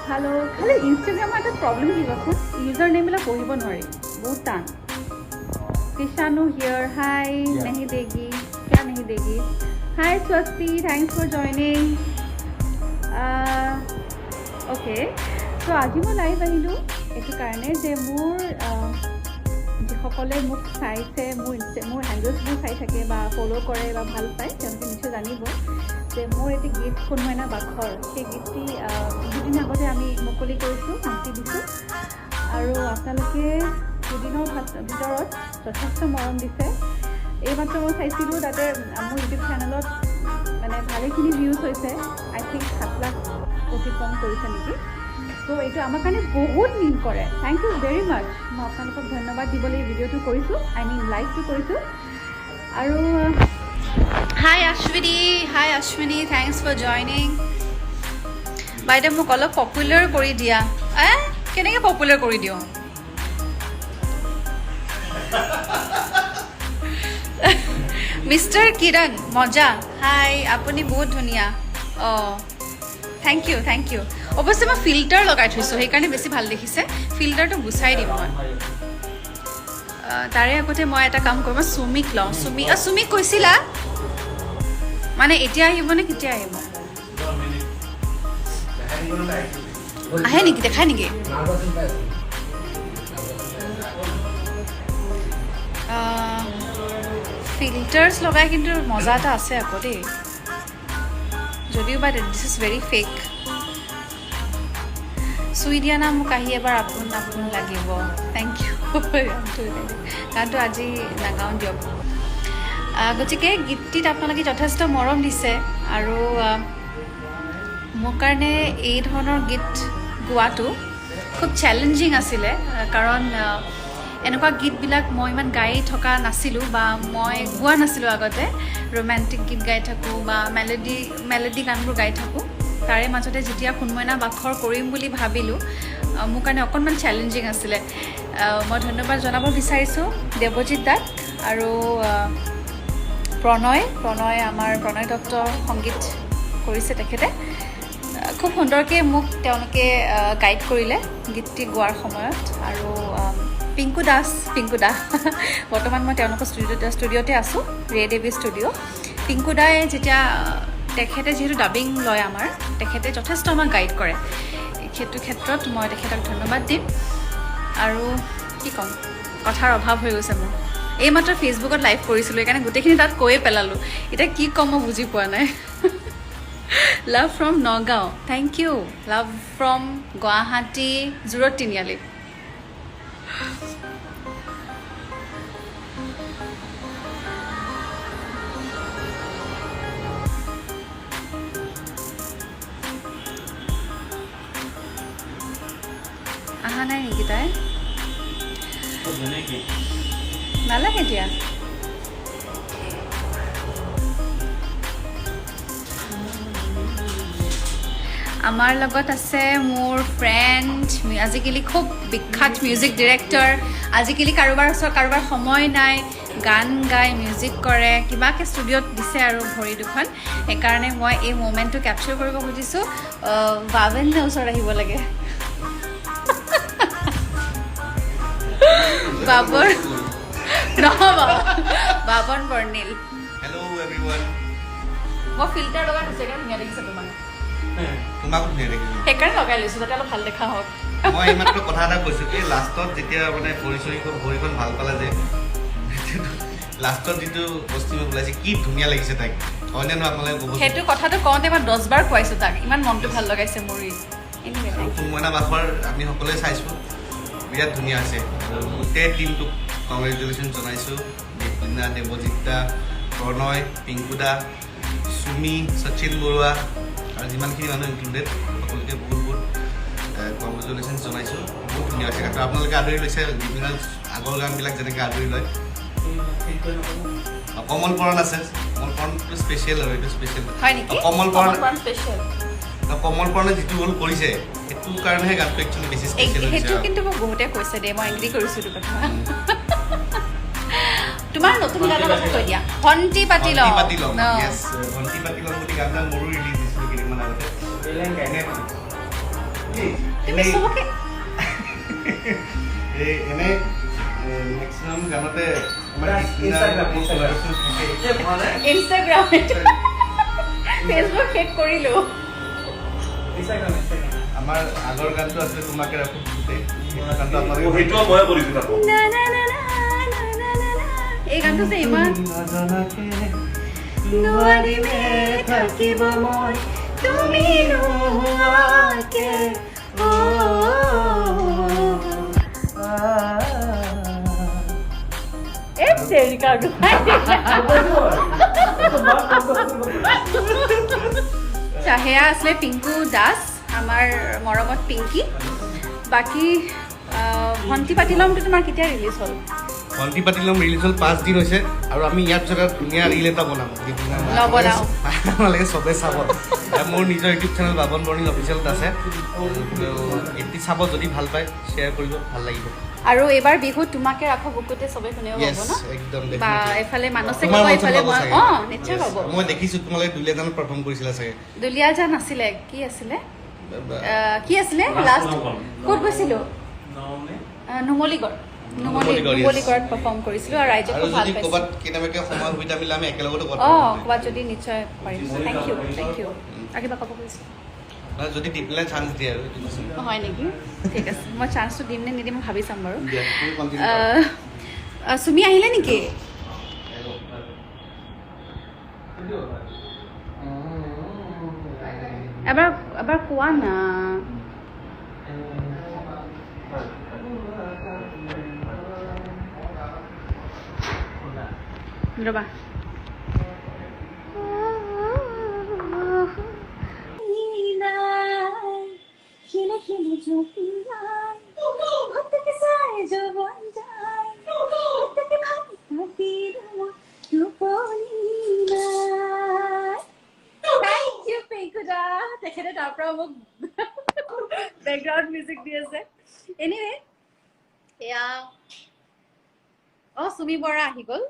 hello खाली Instagram में problem की कौन यूजर नेम बिला पढ़िब नोरी बहुत टान कृष्णानु हियर हाय नहीं देगी क्या नहीं देगी हाय स्वस्ति thanks for joining okay so आज मैं लाइव आहिलो एटु कारणे जे मोर जिसकले মোক চাইছে মোৰ হেণ্ডেলছবোৰ চাই থাকে বা ফলো কৰে বা ভাল পায় তেওঁলোকে নিশ্চয় জানিব যে মোৰ এটি গীত কোনমইনা বাখৰ সেই গীতটি দুদিন আগতে আমি মুকলি কৰিছোঁ শান্তি দিছোঁ আৰু আপোনালোকে দুদিনৰ ভিতৰত যথেষ্ট মৰম দিছে এইমাত্ৰ মই চাইছিলোঁ তাতে মোৰ ইউটিউব চেনেলত মানে ভালেখিনি ভিউজ হৈছে আই থিংক 7 লাখ অতিক্ৰম কৰিছে নেকি তো এইটো আমাৰ কাৰণে বহুত মিন কৰে থ্যাংক ইউ ভেৰি মাছ মই আপোনালোকক ধন্যবাদ দিবলৈ ভিডিঅ'টো কৰিছোঁ আই মিন লাইভটো কৰিছোঁ আৰু হাই অশ্বিনী থ্যাংকস ফৰ জয়নিং বাইদেউ মোক অলপ পপুলাৰ কৰি দিয়া কেনেকৈ পপুলাৰ কৰি দিওঁ মিষ্টাৰ কিৰণ মজা হাই আপুনি বহুত ধুনীয়া অঁ थैंक यू अवश्य मैं फिल्टर लगा সেইকাৰণে বেছি ভাল দেখিছে ফিল্টাৰটো গুছাই দিম মই তাৰে আগতে মই এটা কাম কৰিম সুমিক লওঁ সুমিক কৈছিলা মানে এতিয়া আহিব নে কেতিয়া আহিব আহে নেকি দেখাই নেকি ফিল্টাৰ্ছ লগাই কিন্তু মজা এটা আছে আকৌ দেই যদিও বা দিছ ইজ ভেৰি ফেক চুই দিয়া না মোক আহি এবাৰ আপোন লাগিব থেংক ইউ গানটো আজি নাগাওঁ দিয়ক গতিকে গীতটিত আপোনালোকে যথেষ্ট মৰম দিছে আৰু মোৰ কাৰণে এই ধৰণৰ গীত গোৱাটো খুব চেলেঞ্জিং আছিলে কাৰণ এনেকুৱা গীতবিলাক মই ইমান গাই থকা নাছিলোঁ বা মই গোৱা নাছিলোঁ আগতে ৰোমেণ্টিক গীত গাই থাকোঁ বা মেলোডি গানবোৰ গাই থাকোঁ তাৰে মাজতে যেতিয়া কোনমইনা বাখৰ কৰিম বুলি ভাবিলোঁ মোৰ কাৰণে অকণমান চেলেঞ্জিং আছিলে মই ধন্যবাদ জনাব বিচাৰিছোঁ দেৱজিৎ দাক আৰু প্ৰণয় আমাৰ প্ৰণয় দত্ত সংগীত কৰিছে তেখেতে খুব সুন্দৰকৈ মোক তেওঁলোকে গাইড কৰিলে গীতটি গোৱাৰ সময়ত আৰু পিংকু দা বৰ্তমান মই তেওঁলোকৰ ষ্টুডিঅ'তে আছোঁ ৰেড এবি ষ্টুডিঅ' পিংকু দাই যেতিয়া তেখেতে যিহেতু ডাবিং লয় আমাৰ তেখেতে যথেষ্ট আমাক গাইড কৰে সেইটো ক্ষেত্ৰত মই তেখেতক ধন্যবাদ দিম আৰু কি ক'ম কথাৰ অভাৱ হৈ গৈছে মোৰ এইমাত্ৰ ফেচবুকত লাইভ কৰিছিলোঁ সেইকাৰণে গোটেইখিনি তাত কৈয়ে পেলালোঁ এতিয়া কি ক'ম মই বুজি পোৱা নাই লাভ from Nagaon thank you love from Guwahati জোৰত তিনিআলি আহা নাই নেকি তাই নালাগে এতিয়া আমাৰ লগত আছে মোৰ ফ্ৰেণ্ড আজিকালি খুব বিখ্যাত মিউজিক ডিৰেক্টৰ আজিকালি কাৰোবাৰ সময় নাই গান গাই মিউজিক কৰে কিবাকৈ ষ্টুডিঅ'ত দিছে আৰু ভৰি দুখন সেইকাৰণে মই এই মোমেণ্টটো কেপচাৰ কৰিব খুজিছোঁ বাবেনে ওচৰত আহিব লাগে বাবন বৰ্ণিল হেল্ল' এভৰিৱান মই ফিল্টাৰ লগাই থৈছোঁ সেইকাৰণে ধুনীয়া দেখিছে তোমাকো ধুনীয়া দেখিছোঁ সেইকাৰণে লগাই লৈছোঁ যাতে অলপ ভাল দেখা হওক মই এইমাত্ৰ কথা এটা কৈছোঁ এই লাষ্টত যেতিয়া মানে ভৰিখন ভাল পালে যে লাষ্টত যিটো বস্তু ওলাইছে কি ধুনীয়া লাগিছে তাইক হয়নে আপোনালোকে ক'ব সেইটো কথাটো কওঁতে মই 10 বাৰ খুৱাইছোঁ তাক ইমান মনটো ভাল লগাইছে মোৰ কোনমইনা বাখৰ আমি সকলোৱে চাইছোঁ বিৰাট ধুনীয়া আছে গোটেই টিমটোক কংগ্ৰেচুলেশ্যন জনাইছোঁ দীপলিনা দেৱজিৎ দা প্ৰণয় পিংকু দা সুমি সচিন বৰুৱা আৰু যিমানখিনি মানুহ ইনক্লুডেড সকলোকে বহুত কংগ্ৰেচুলেশ্যন জনাইছোঁ বহুত ধুনীয়া হৈছে আৰু আপোনালোকে আদৰি লৈছে দীপলিনাৰ আগৰ গানবিলাক যেনেকৈ আদৰি লয় কমল পৰণ আছে কমল পৰণটো স্পেচিয়েল আৰু এইটো স্পেচিয়েল কমল পৰণে যিটো ৰোল কৰিছে সেইটো কাৰণেহে গানটো একচুৱেলি বেছি স্পেচিয়েল হৈছে সেইটো কিন্তু মোক বহুতে কৈছে দে মই এগ্ৰি কৰিছোঁ এইটো কথা তোমাৰ নতুন গানৰ কথা কৈ দিয়া ভণ্টি পাতি লওঁ ইয়েছ ভণ্টি পাতি লওঁ গানটা মোৰো ৰিলিজ দিছিলোঁ কেইদিনমান আগতে তুমি চবকে এনে মেক্সিমাম গানতে ইনষ্টাগ্ৰাম ফেচবুক শেষ কৰিলো আমাৰ আগৰ গানটো আছিলে তোমাকে ৰাখো গোটেই এই গানটো যে ইমান নোৱাৰিমে থাকিব মই তুমি নোহোৱাকে সেয়া আছিলে পিংকু দাস আমাৰ মৰমত পিংকি বাকী ভণ্টি পাতিলমটো তোমাৰ কেতিয়া ৰিলিজ হ'ল ভণ্টি পাতিলম ৰিলিজ হ'ল 5 দিন হৈছে আৰু আমি ইয়াৰ পিছত ধুনীয়া ৰিল এটা বনাম আপোনালোকে চবে চাব মোৰ নিজৰ ইউটিউব চেনেল বাবন বৰ্ণিং অফিচিয়েলত আছে এটি চাব যদি ভাল পায় শ্বেয়াৰ কৰিব ভাল লাগিব আৰু এবাৰ বিহু তোমাকে ৰাখো বুকুতে সবে শুনিব পাব না একদম বা এফালে মানসে কব এফালে মই নিশ্চয় পাব মই দেখিছো তোমালোকে দুলিয়াজানত পাৰফৰ্ম কৰিছিলা চাগে দুলিয়াজান আছিলে কি আছিলে লাষ্ট ক'ত গৈছিলো নুমলীগড়ত পাৰফৰ্ম কৰিছিলো আৰু ৰাইজে খুব ভাল পাইছে ক'বাত কেনেবাকে সময় সুবিধা মিলা আমি একেলগতে ক'বাত যদি নিশ্চয় পাৰিম থ্যাংক ইউ কিবা ক'ব কৈছে যদি দিপ্লিনা চান্স দিয়ে আৰু হয় নেকি ঠিক আছে মই চান্সটো দিম নে নিদিম ভাবি চাম বাৰু সুমি আহিলে নেকি এবাৰ কোৱা না ৰবা তেখেতে তাৰ পৰা মোক বেকগ্ৰাউণ্ড মিউজিক দি আছে এনিৱে এয়া সুমি বৰা আহি গ'ল